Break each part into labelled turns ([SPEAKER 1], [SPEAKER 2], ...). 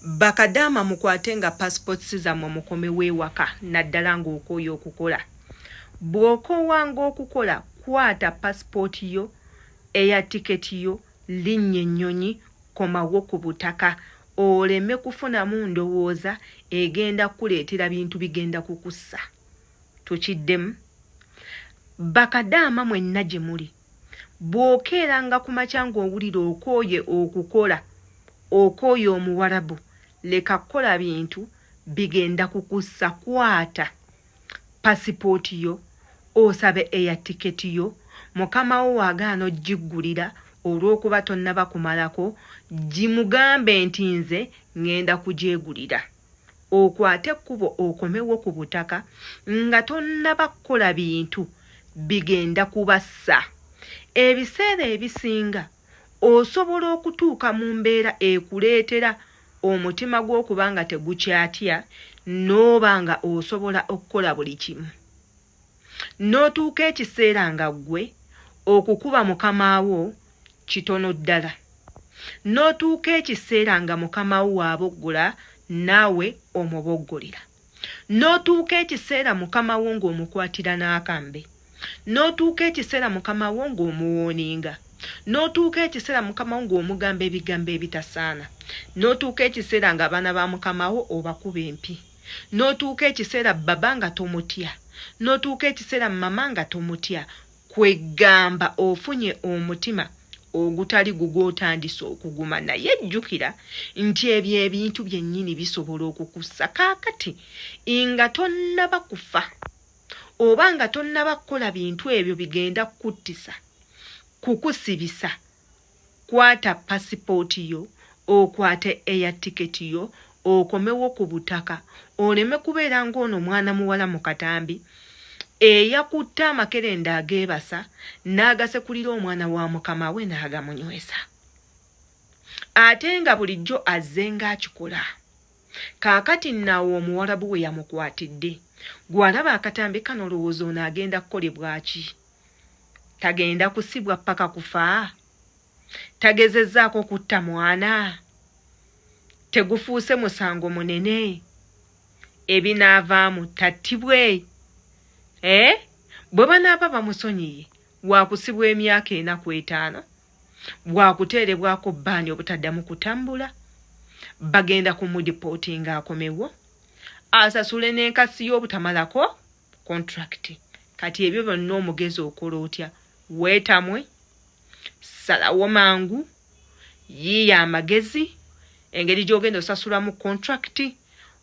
[SPEAKER 1] bakadaama mukwate nga passports zammwe mukomewo ewaka naddala ng'okooye okukola. Bw'okoowanga okukola kwata passport yo eya tiketi yo linnya ennyonyi komawo ku butaka oleme kufunamu ndowooza egenda kuleetera bintu bigenda kukussa. Tukiddemu. Bakadaama mwenna gye muli bw'okeeranga ku makya ng'owulira okooye okukola okooye omuwarabu leka kukola bintu bigenda kukussa. Kwata pasipooti yo osabe eya tiketi yo mukama wo wagaana ogiggulira olw'okuba tonnaba kumalako gimugambe nti nze ngenda kugyegulira. Okwate ekkubo okomewo ku butaka nga tonnaba kukola bintu bigenda kubassa. Ebiseera ebisinga osobola okutuuka mu mbeera ekuleetera omutima gw'okuba nga tegukyatya n'oba nga osobola okukola buli kimu. N'otuuka ekiseera nga ggwe okukuba mukama wo kitono ddala. N'otuuka ekiseera nga mukama wo aboggola naawe omuboggolera. N'otuuka ekiseera mukama wo ng'omukwatira n'akambe. N'otuuka ekiseera mukama wo ng'omuwooninga. N'otuuka ekiseera mukama wo ng'omugamba ebigambo ebitasaana. N'otuuka ekiseera ng'abaana ba mukama wo obakuba empi. N'otuuka ekiseera baba nga tomutya. N'otuuka ekiseera mama nga tomutya. Kwegamba ofunye omutima ogutali gugwotandise okuguma. Naye jjukira nti ebyo ebintu byennyini bisobola okukussa. Kaakati nga tonnaba kufa oba nga tonnaba kukola bintu ebyo bigenda kukuttisa kukusibisa, kwata pasipooti yo okwate eya tiketi yo okomewo ku butaka oleme kubeera ng'ono mwana muwala mu katambi eyakutte amakerenda ageebasa n'agasekulira omwana wa mukama we n'agamunywesa ate nga bulijjo azze ng'akikola. Kaakati naawe omuwarabu we yamukwatidde gw'alaba akatambi kano olowooza ono agenda kukolebwa ki? Tagenda kusibwa paka kufa? Tagezezzaako kutta mwana? Tegufuuse musango munene? Ebinaavaamu tattibwe? Bwe banaaba bamusonyiye waakusibwa emyaka 4 ku 5, bwakuteerebwako bbaani obutaddamu kutambula, bagenda kumudipootinga akomewo, asasule n'enkasi y'obutamalako contract. Kati ebyo byonna omugezi okola otya? Weetamwe, salawo mangu, yiiya amagezi, engeri gy'ogenda osasulamu contract,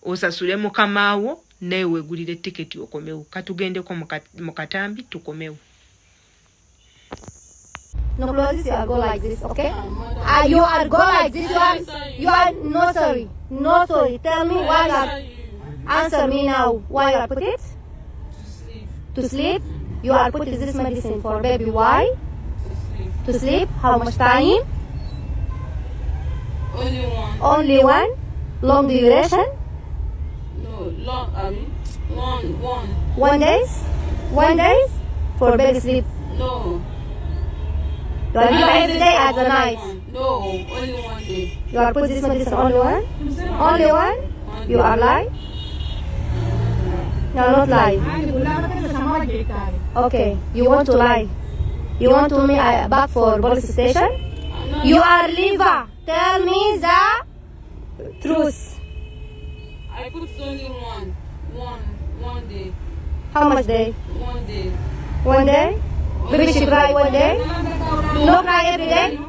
[SPEAKER 1] osasule mukamaawo, naye weegulire tiketi okomewo. Katugendeko mu katambi tukomewo.
[SPEAKER 2] No, close this. You are go like this, okay? You are go like this. You are no sorry, no sorry. Tell me why you are. Answer me now. Why you are put it? To sleep. You are put this medicine for baby. Why? To sleep. How much time?
[SPEAKER 3] Only one.
[SPEAKER 2] Only one. Long duration.
[SPEAKER 3] No, long. One.
[SPEAKER 2] 1 days. 1 days for baby sleep.
[SPEAKER 3] No.
[SPEAKER 2] You are given every day at the night.
[SPEAKER 3] No, only 1 day.
[SPEAKER 2] You are put this medicine only one. Only one. You are lie. No, not lie. Okay, you want to lie. You want to me back for police station? You are liver. Tell me the truth.
[SPEAKER 3] I put only one day.
[SPEAKER 2] How much day?
[SPEAKER 3] 1 day.
[SPEAKER 2] 1 day? Baby, she cry 1 day? No cry every day?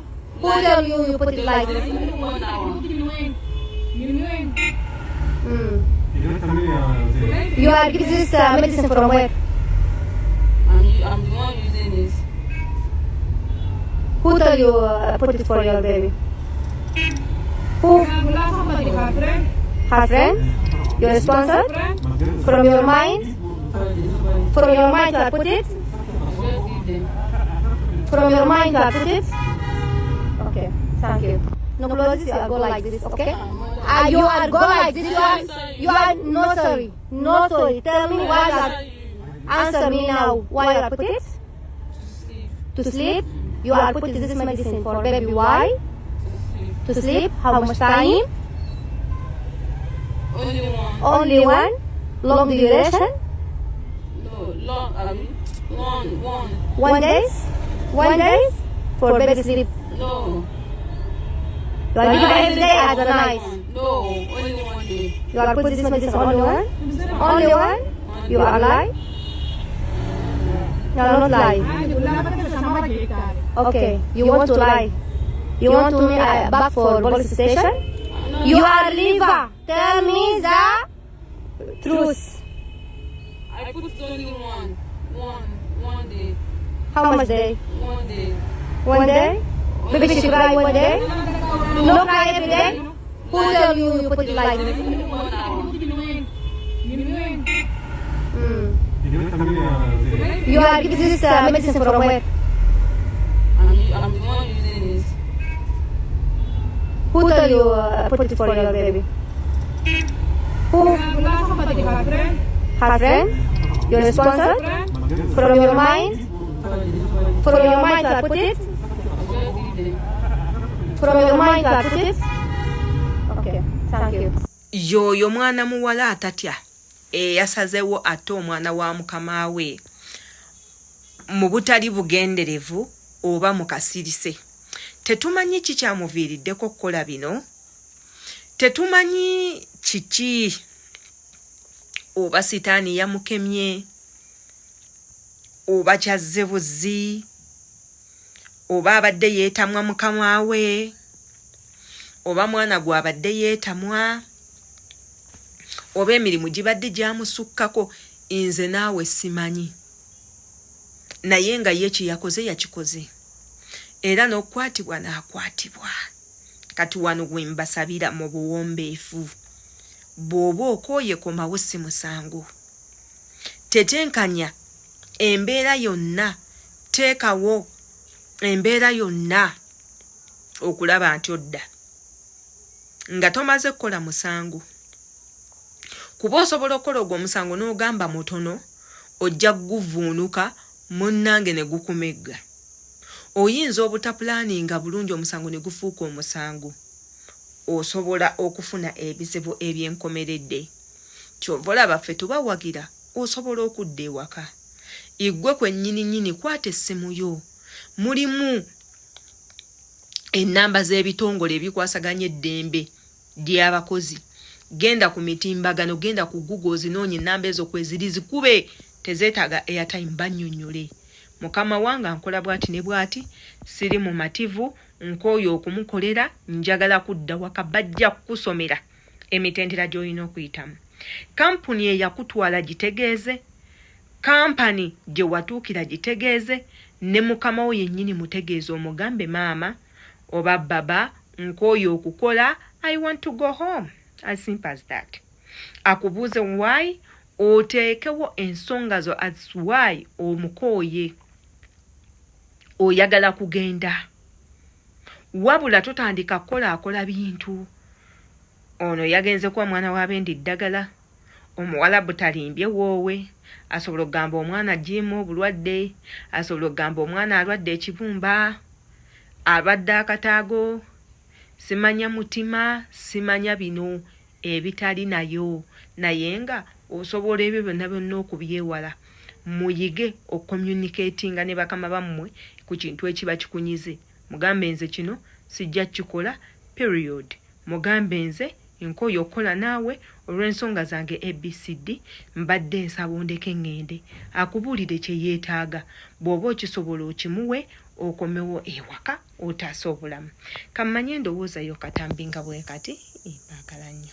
[SPEAKER 2] Who tell you put it like this?
[SPEAKER 3] 1 hour.
[SPEAKER 2] You are giving this medicine from where?
[SPEAKER 3] I'm the one using this.
[SPEAKER 2] Who tell you put it for your baby? Who? Her friend? Your sponsor? From your mind? From your mind you are put it? From your mind you are put it? Okay, thank you. No, close this. You are go like this, okay? You are go like this. You are no sorry, no sorry. Tell me why you are. Answer me now. Why you are put it? To sleep. You are putting this medicine for baby. Why? To sleep. How much time?
[SPEAKER 3] Only one.
[SPEAKER 2] Only one? Long duration?
[SPEAKER 3] No, long, one.
[SPEAKER 2] 1 days? 1 days? For baby sleep.
[SPEAKER 3] No.
[SPEAKER 2] You are giving every day as a night.
[SPEAKER 3] No, only 1 day.
[SPEAKER 2] You are putting this medicine only one? Only one? You are lying? You are not lying. Okay, you want to lie. You want to me back for police station? You are liver. Tell me the truth.
[SPEAKER 3] I put only one day.
[SPEAKER 2] How much day?
[SPEAKER 3] 1 day.
[SPEAKER 2] 1 day? Baby, she cry 1 day? No cry every day? Who tell you put it like this?
[SPEAKER 3] 1 hour.
[SPEAKER 2] You are giving this medicine from where?
[SPEAKER 3] I'm the one using this.
[SPEAKER 2] Who tell you put it for your baby? Who? Her friend? Your sponsor? From your mind? From your mind to put it? From your mind to put it? Okay, thank you.
[SPEAKER 1] Yoyo mwana muwala atatya yasazeewo ate omwana wa mukama we mu butali bugenderevu oba mukasirise. Tetumanyi kikyamuviiriddeko okukola bino, tetumanyi kiki, oba sitaani yamukemye, oba kyazze buzzi, oba abadde yeetamwa mukama we, oba mwana gwe abadde yeetamwa, oba emirimu gibadde gyamusukkako. Nze naawe simanyi, naye nga ye kyeyakoze yakikoze, era n'okukwatibwa n'akwatibwa. Kati wano gwe mbasabira mu buwombeefu, bw'oba okooye komawo si musango. Tetenkanya embeera yonna, teekawo embeera yonna okulaba nti odda nga tomaze kukola musango. Kuba osobola okukola ogwo omusango n'ogamba mutono, ojja guvuunuka munnange ne gukumegga. Oyinza obutapulaninga bulungi omusango ne gufuuka omusango. Osobola okufuna ebizibu eby'enkomeredde. Kyova olaba ffe tubawagira osobola okudda ewaka. Iggwe kwennyini kwata essimu yo. Mulimu ennamba z'ebitongole ebikwasaganya eddembe ly'abakozi. Genda ku mitimbagano, genda ku Google zinoonya ennamba ezo kweziri zikube, tezeetaaga airtime bannyonnyole. Mukama wange nkola bwati ne bwati, siri mu mativu, nkooyo okumukolera, njagala kudda waka, bajja kukusomera emitendera gy'olina okuyitamu. Kampuni eyakutwala gitegeeze, kampani gye watuukira gitegeeze, ne mukama wo yennyini mutegeeze, omugambe maama oba baba nkooyo okukola, I want to go home. As simple as that. Akubuuze why, oteekewo ensonga zo as why omukooye oyagala kugenda. Wabula totandika akola bintu. Ono yagenze kuwa mwana wa bendi ddagala, omuwala butalimbye woowe, asobola okugamba omwana jimu obulwadde, asobola okugamba omwana alwadde ekibumba, alwadde akataago, simanya mutima, simanya bino ebitali nayo, naye nga osobola ebyo byonna okubyewala. Muyige okommunicatinga ne bakama bammwe ku kintu ekiba kikunyize. Mugambe nze kino sijja kikola, period. Mugambe nze nkooye okukola naawe olw'ensonga zange ABCD, mbadde nsaba ondeke ngende. Akubuulire kye yeetaaga. Bw'oba okisobola okimuwe, okomewo ewaka otaasa obulamu. Kammanye ndowooza yo katambi nga bwe kati, baagala nnyo.